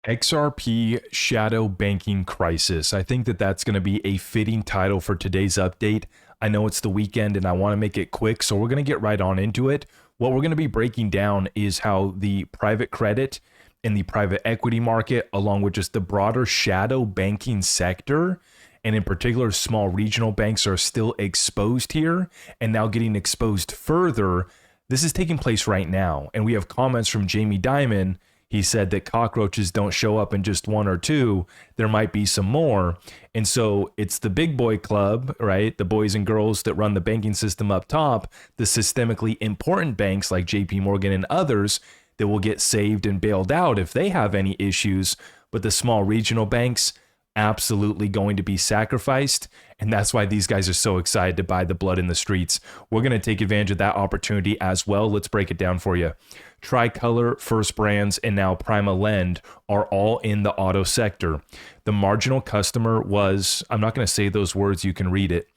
XRP Shadow Banking Crisis. I think that that's going to be a fitting title for today's update. I know it's the weekend and I want to make it quick, so we're going to get right on into it. What we're going to be breaking down is how the private credit and the private equity market, along with just the broader shadow banking sector, and in particular, small regional banks are still exposed here and now getting exposed further. This is taking place right now. And we have comments from Jamie Dimon. He said that cockroaches don't show up in just one or two. There might be some more. And so it's the big boy club, right? The boys and girls that run the banking system up top, the systemically important banks like JP Morgan and others that will get saved and bailed out if they have any issues. But the small regional banks, absolutely going to be sacrificed. And that's why these guys are so excited to buy the blood in the streets. We're going to take advantage of that opportunity as well. Let's break it down for you. Tricolor, First Brands, and now Prima Lend are all in the auto sector. The marginal customer was, I'm not going to say those words, you can read it.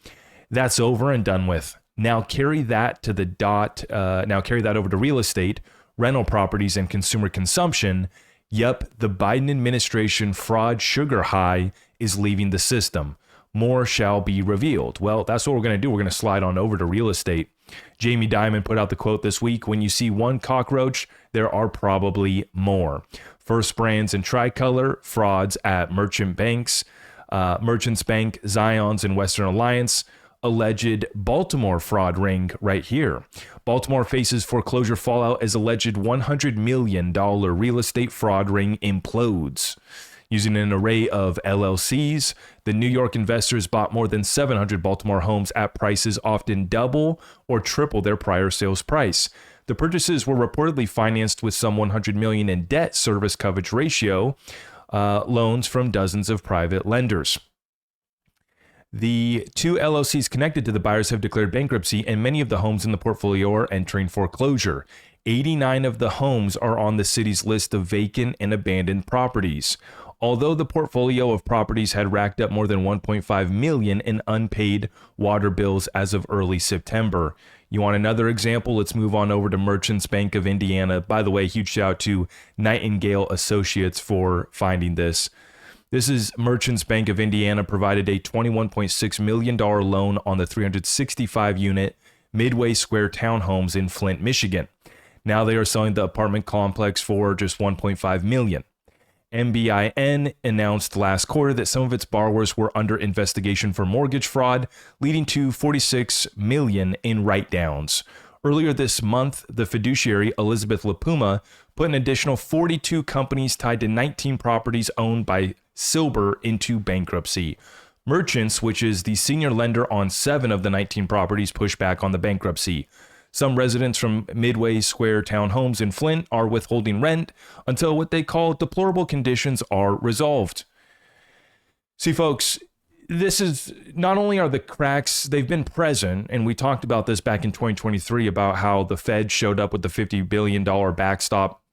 That's over and done with. Now carry that to the now carry that over to real estate, rental properties, and consumer consumption. Yep, the Biden administration fraud sugar high is leaving the system. More shall be revealed. Well, that's what we're going to do. We're going to slide on over to real estate. Jamie Dimon put out the quote this week: when you see one cockroach, there are probably more. First Brands and Tricolor, frauds at merchant banks, Merchants Bank, Zions, and Western Alliance. Alleged Baltimore fraud ring right here. Baltimore faces foreclosure fallout as alleged $100 million real estate fraud ring implodes. Using an array of LLCs, the New York investors bought more than 700 Baltimore homes at prices often double or triple their prior sales price. The purchases were reportedly financed with some $100 million in debt service coverage ratio loans from dozens of private lenders. The two LLCs connected to the buyers have declared bankruptcy, and many of the homes in the portfolio are entering foreclosure. 89 of the homes are on the city's list of vacant and abandoned properties. Although the portfolio of properties had racked up more than $1.5 million in unpaid water bills as of early September. You want another example? Let's move on over to Merchants Bank of Indiana. By the way, huge shout out to Nightingale Associates for finding this. This is Merchants Bank of Indiana provided a $21.6 million loan on the 365-unit Midway Square townhomes in Flint, Michigan. Now they are selling the apartment complex for just $1.5 million. MBIN announced last quarter that some of its borrowers were under investigation for mortgage fraud, leading to $46 million in write-downs. Earlier this month, the fiduciary, Elizabeth LaPuma, put an additional 42 companies tied to 19 properties owned by Silber into bankruptcy. Merchants, which is the senior lender on 7 of the 19 properties, pushed back on the bankruptcy. Some residents from Midway Square townhomes in Flint are withholding rent until what they call deplorable conditions are resolved. See, folks, this is not only are the cracks, they've been present, and we talked about this back in 2023 about how the Fed showed up with the $50 billion backstop.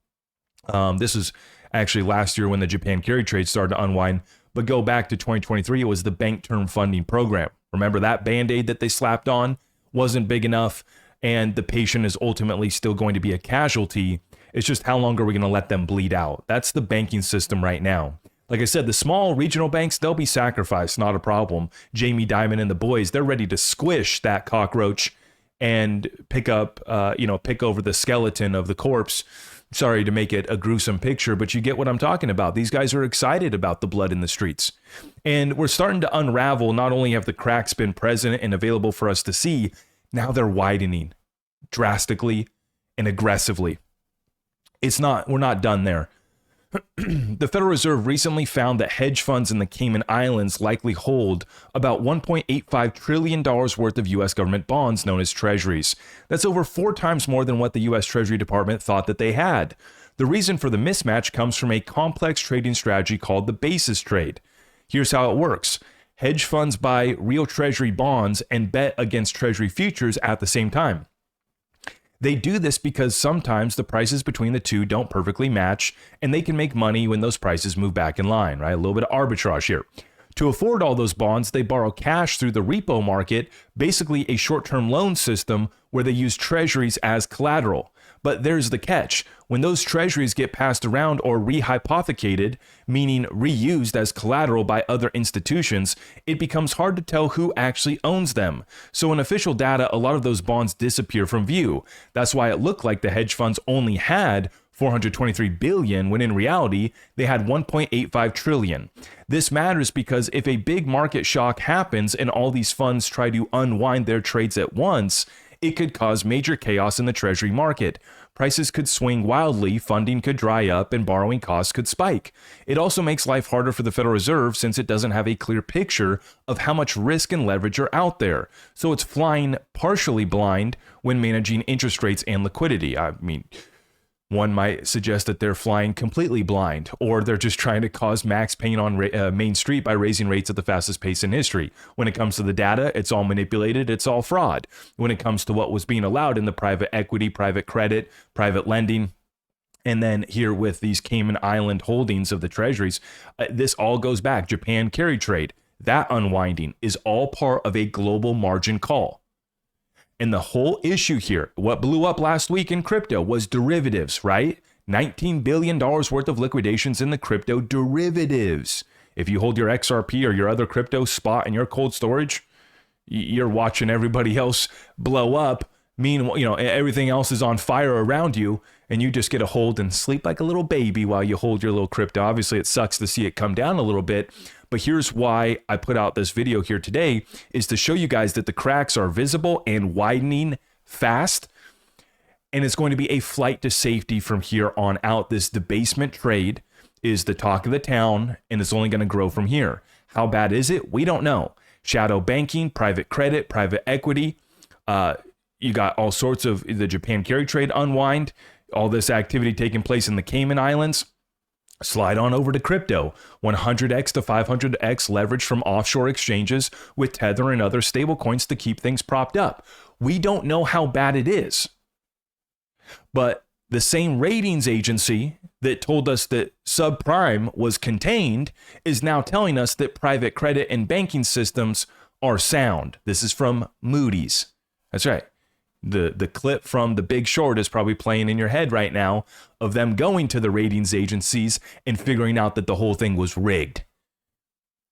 This is actually last year when the Japan carry trade started to unwind, but go back to 2023, it was the Bank Term Funding Program. Remember that Band-Aid that they slapped on wasn't big enough, and the patient is ultimately still going to be a casualty. It's just how long are we going to let them bleed out? That's the banking system right now. Like I said, the small regional banks, they'll be sacrificed, not a problem. Jamie Dimon and the boys, they're ready to squish that cockroach and pick over the skeleton of the corpse. Sorry to make it a gruesome picture, but you get what I'm talking about. These guys are excited about the blood in the streets. And we're starting to unravel. Not only have the cracks been present and available for us to see, now they're widening drastically and aggressively. We're not done there. The Federal Reserve recently found that hedge funds in the Cayman Islands likely hold about $1.85 trillion worth of U.S. government bonds known as treasuries. That's over 4 times more than what the U.S. Treasury Department thought that they had. The reason for the mismatch comes from a complex trading strategy called the basis trade. Here's how it works. Hedge funds buy real treasury bonds and bet against treasury futures at the same time. They do this because sometimes the prices between the two don't perfectly match, and they can make money when those prices move back in line, right? A little bit of arbitrage here. To afford all those bonds, they borrow cash through the repo market, basically a short-term loan system where they use treasuries as collateral. But there's the catch. When those treasuries get passed around or rehypothecated, meaning reused as collateral by other institutions, it becomes hard to tell who actually owns them. So in official data, a lot of those bonds disappear from view. That's why it looked like the hedge funds only had 423 billion when in reality they had 1.85 trillion. This matters because if a big market shock happens and all these funds try to unwind their trades at once, it could cause major chaos in the treasury market. Prices could swing wildly, funding could dry up, and borrowing costs could spike. It also makes life harder for the Federal Reserve since it doesn't have a clear picture of how much risk and leverage are out there. So it's flying partially blind when managing interest rates and liquidity. I mean, one might suggest that they're flying completely blind, or they're just trying to cause max pain on Main Street by raising rates at the fastest pace in history. When it comes to the data, it's all manipulated, it's all fraud. When it comes to what was being allowed in the private equity, private credit, private lending, and then here with these Cayman Island holdings of the treasuries, this all goes back. Japan carry trade, that unwinding is all part of a global margin call. And the whole issue here, what blew up last week in crypto was derivatives, right? $19 billion worth of liquidations in the crypto derivatives. If you hold your XRP or your other crypto spot in your cold storage, you're watching everybody else blow up. Meanwhile, everything else is on fire around you, and you just get to hold and sleep like a little baby while you hold your little crypto. Obviously, it sucks to see it come down a little bit, but here's why I put out this video here today, is to show you guys that the cracks are visible and widening fast, and it's going to be a flight to safety from here on out. This debasement trade is the talk of the town, and it's only going to grow from here. How bad is it? We don't know. Shadow banking, private credit, private equity, you got all sorts of the Japan carry trade unwind, all this activity taking place in the Cayman Islands. Slide on over to crypto, 100x to 500x leverage from offshore exchanges with Tether and other stablecoins to keep things propped up. We don't know how bad it is. But the same ratings agency that told us that subprime was contained is now telling us that private credit and banking systems are sound. This is from Moody's. That's right. The clip from The Big Short is probably playing in your head right now of them going to the ratings agencies and figuring out that the whole thing was rigged,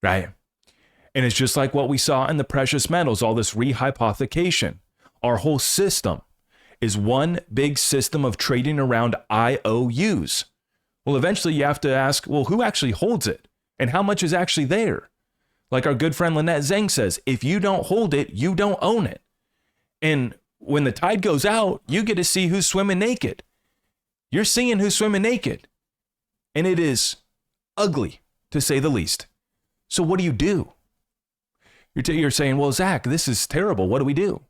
right? And it's just like what we saw in the precious metals, all this rehypothecation. Our whole system is one big system of trading around IOUs. Well, eventually you have to ask, well, who actually holds it? And how much is actually there? Like our good friend Lynette Zhang says, if you don't hold it, you don't own it. And when the tide goes out, you get to see who's swimming naked. You're seeing who's swimming naked. And it is ugly, to say the least. So what do you do? You're saying, well, Zach, this is terrible. What do we do?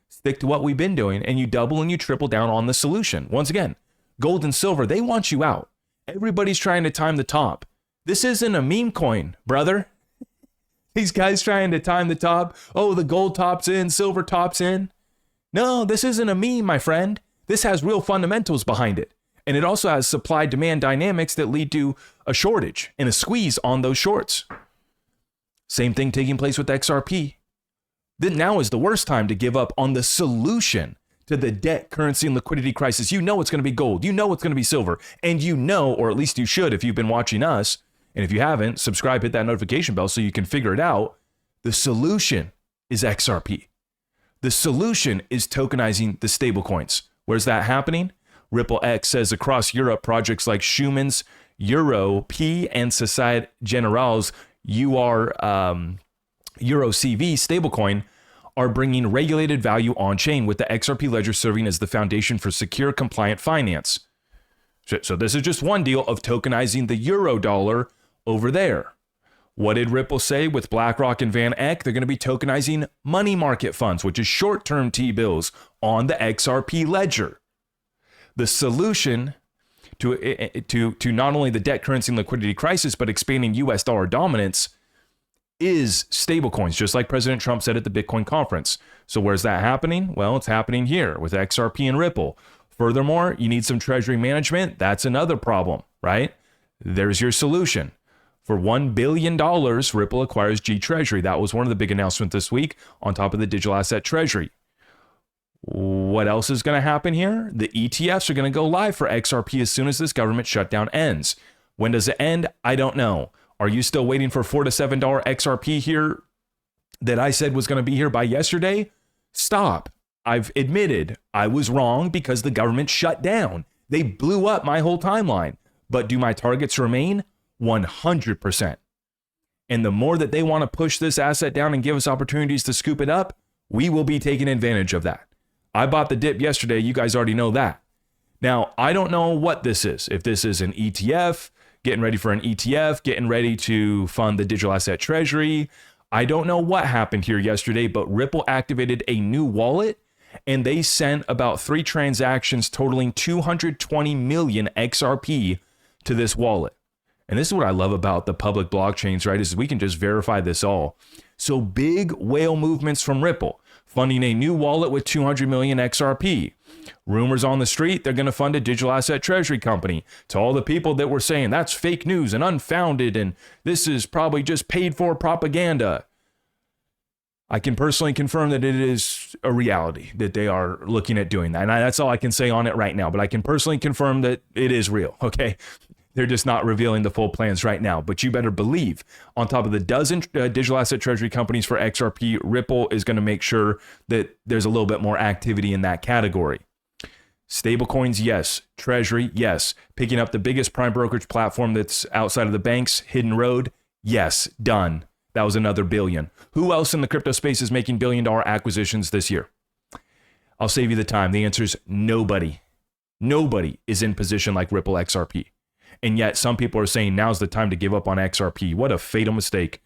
Stick to what we've been doing, and you double and you triple down on the solution. Once again, gold and silver, they want you out. Everybody's trying to time the top. This isn't a meme coin, brother. These guys trying to time the top. Oh, the gold tops in, silver tops in. No, this isn't a meme, my friend. This has real fundamentals behind it. And it also has supply-demand dynamics that lead to a shortage and a squeeze on those shorts. Same thing taking place with XRP. Then now is the worst time to give up on the solution to the debt, currency, and liquidity crisis. You know it's going to be gold. You know it's going to be silver. And you know, or at least you should if you've been watching us, and if you haven't, subscribe, hit that notification bell so you can figure it out. The solution is XRP. The solution is tokenizing the stablecoins. Where's that happening? Ripple X says across Europe, projects like Schumann's Euro P and Societe Generale's Euro CV stablecoin are bringing regulated value on-chain, with the XRP ledger serving as the foundation for secure, compliant finance. So this is just one deal of tokenizing the euro dollar over there. What did Ripple say with BlackRock and Van Eck? They're going to be tokenizing money market funds, which is short-term T-bills, on the XRP ledger. The solution to not only the debt, currency, and liquidity crisis, but expanding U.S. dollar dominance is stablecoins, just like President Trump said at the Bitcoin conference. So where's that happening? Well, it's happening here with XRP and Ripple. Furthermore, you need some treasury management. That's another problem, right? There's your solution. For $1 billion, Ripple acquires G Treasury. That was one of the big announcements this week on top of the digital asset treasury. What else is going to happen here? The ETFs are going to go live for XRP as soon as this government shutdown ends. When does it end? I don't know. Are you still waiting for $4 to $7 XRP here that I said was going to be here by yesterday? Stop. I've admitted I was wrong because the government shut down. They blew up my whole timeline. But do my targets remain? 100%. And the more that they want to push this asset down and give us opportunities to scoop it up, we will be taking advantage of that. I bought the dip yesterday. You guys already know that. Now, I don't know what this is. If this is an ETF, getting ready for an ETF, getting ready to fund the digital asset treasury. I don't know what happened here yesterday, but Ripple activated a new wallet and they sent about 3 transactions totaling 220 million XRP to this wallet. And this is what I love about the public blockchains, right? Is we can just verify this all. So big whale movements from Ripple, funding a new wallet with 200 million XRP. Rumors on the street, they're going to fund a digital asset treasury company. To all the people that were saying that's fake news and unfounded and this is probably just paid for propaganda, I can personally confirm that it is a reality that they are looking at doing that. And that's all I can say on it right now. But I can personally confirm that it is real, okay? They're just not revealing the full plans right now. But you better believe, on top of the dozen digital asset treasury companies for XRP, Ripple is going to make sure that there's a little bit more activity in that category. Stablecoins, yes. Treasury, yes. Picking up the biggest prime brokerage platform that's outside of the banks, Hidden Road, yes. Done. That was another billion. Who else in the crypto space is making billion-dollar acquisitions this year? I'll save you the time. The answer is nobody. Nobody is in position like Ripple XRP. And yet some people are saying now's the time to give up on XRP. What a fatal mistake.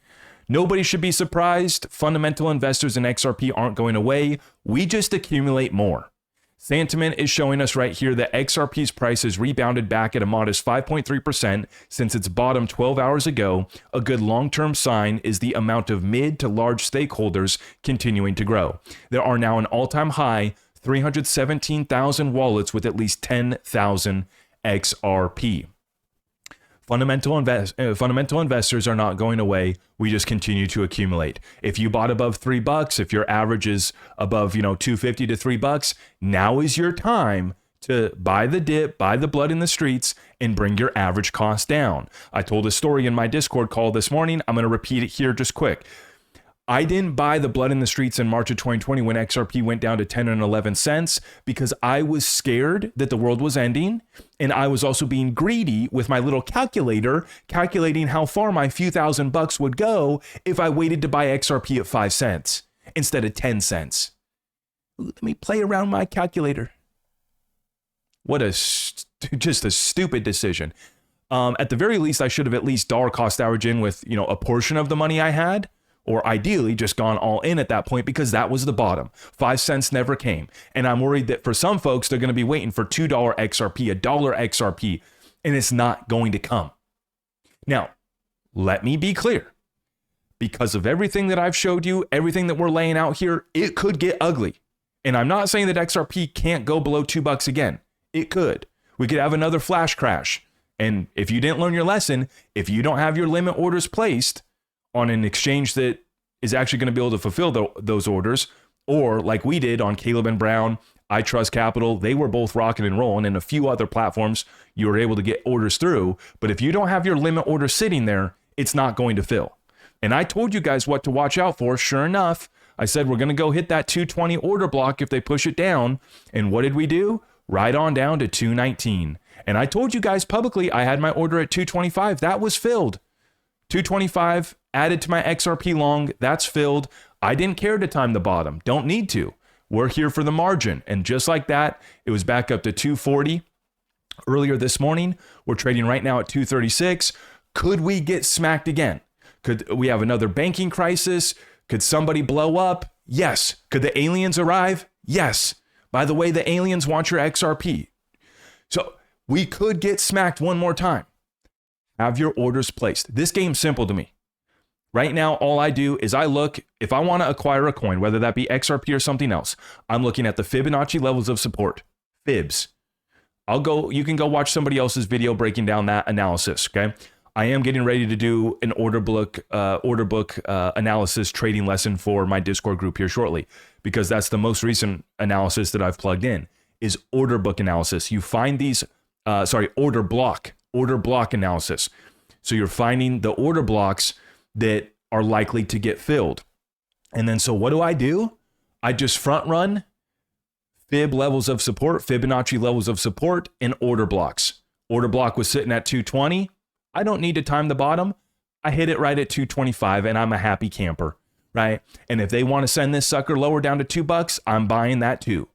Nobody should be surprised. Fundamental investors in XRP aren't going away. We just accumulate more. Sentiment is showing us right here that XRP's price has rebounded back at a modest 5.3% since its bottom 12 hours ago. A good long-term sign is the amount of mid to large stakeholders continuing to grow. There are now an all-time high 317,000 wallets with at least 10,000 XRP. Fundamental investors are not going away. We just continue to accumulate. If you bought above $3, if your average is above, $2.50 to $3, now is your time to buy the dip, buy the blood in the streets, and bring your average cost down. I told a story in my Discord call this morning. I'm going to repeat it here just quick. I didn't buy the blood in the streets in March of 2020 when XRP went down to 10 and 11 cents because I was scared that the world was ending. And I was also being greedy with my little calculator, calculating how far my few $1,000 would go if I waited to buy XRP at 5 cents instead of 10 cents. Let me play around my calculator. What just a stupid decision. At the very least, I should have at least dollar cost averaged in with, a portion of the money I had. Or ideally just gone all in at that point because that was the bottom. 5 cents never came. And I'm worried that for some folks, they're going to be waiting for $2 XRP, $1 XRP, and it's not going to come. Now, let me be clear. Because of everything that I've showed you, everything that we're laying out here, it could get ugly. And I'm not saying that XRP can't go below $2 again. It could. We could have another flash crash. And if you didn't learn your lesson, if you don't have your limit orders placed on an exchange that is actually going to be able to fulfill those orders, or like we did on Caleb and Brown, I Trust Capital, they were both rocking and rolling, and a few other platforms you were able to get orders through. But if you don't have your limit order sitting there, it's not going to fill. And I told you guys what to watch out for. Sure enough, I said we're going to go hit that 220 order block if they push it down. And what did we do? Right on down to 219. And I told you guys publicly I had my order at 225. That was filled. 225 added to my XRP long. That's filled. I didn't care to time the bottom. Don't need to. We're here for the margin. And just like that, it was back up to 240 earlier this morning. We're trading right now at 236. Could we get smacked again? Could we have another banking crisis? Could somebody blow up? Yes. Could the aliens arrive? Yes. By the way, the aliens want your XRP. So we could get smacked one more time. Have your orders placed. This game's simple to me. Right now, all I do is I look, if I want to acquire a coin, whether that be XRP or something else, I'm looking at the Fibonacci levels of support. Fibs. You can go watch somebody else's video breaking down that analysis, okay? I am getting ready to do an order book analysis trading lesson for my Discord group here shortly, because that's the most recent analysis that I've plugged in is order book analysis. You find these, order block analysis. So you're finding the order blocks that are likely to get filled. And then, so what do? I just front run Fibonacci levels of support and order blocks. Order block was sitting at 220. I don't need to time the bottom. I hit it right at 225 and I'm a happy camper, right? And if they want to send this sucker lower down to $2, I'm buying that too.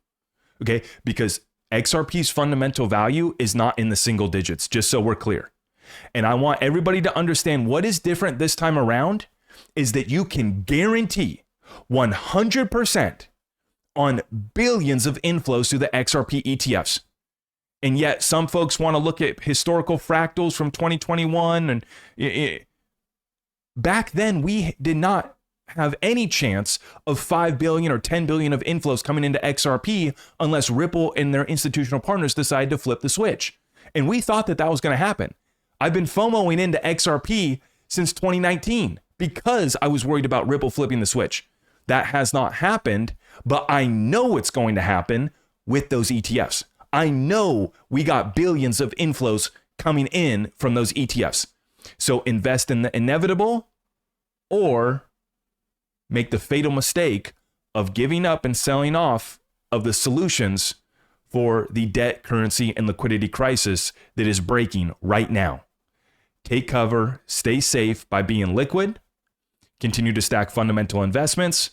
Okay, because XRP's fundamental value is not in the single digits, just so we're clear. And I want everybody to understand what is different this time around is that you can guarantee 100% on billions of inflows through the XRP ETFs. And yet some folks want to look at historical fractals from 2021. And back then, we did not have any chance of 5 billion or 10 billion of inflows coming into XRP unless Ripple and their institutional partners decided to flip the switch. And we thought that that was going to happen. I've been FOMOing into XRP since 2019 because I was worried about Ripple flipping the switch. That has not happened, but I know it's going to happen with those ETFs. I know we got billions of inflows coming in from those ETFs. So invest in the inevitable or make the fatal mistake of giving up and selling off of the solutions for the debt, currency, and liquidity crisis that is breaking right now. Take cover, stay safe by being liquid, continue to stack fundamental investments,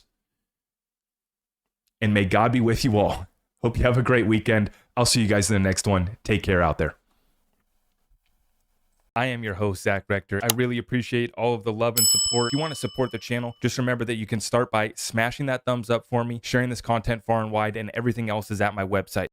and may God be with you all. Hope you have a great weekend. I'll see you guys in the next one. Take care out there. I am your host, Zach Rector. I really appreciate all of the love and support. If you want to support the channel, just remember that you can start by smashing that thumbs up for me, sharing this content far and wide, and everything else is at my website.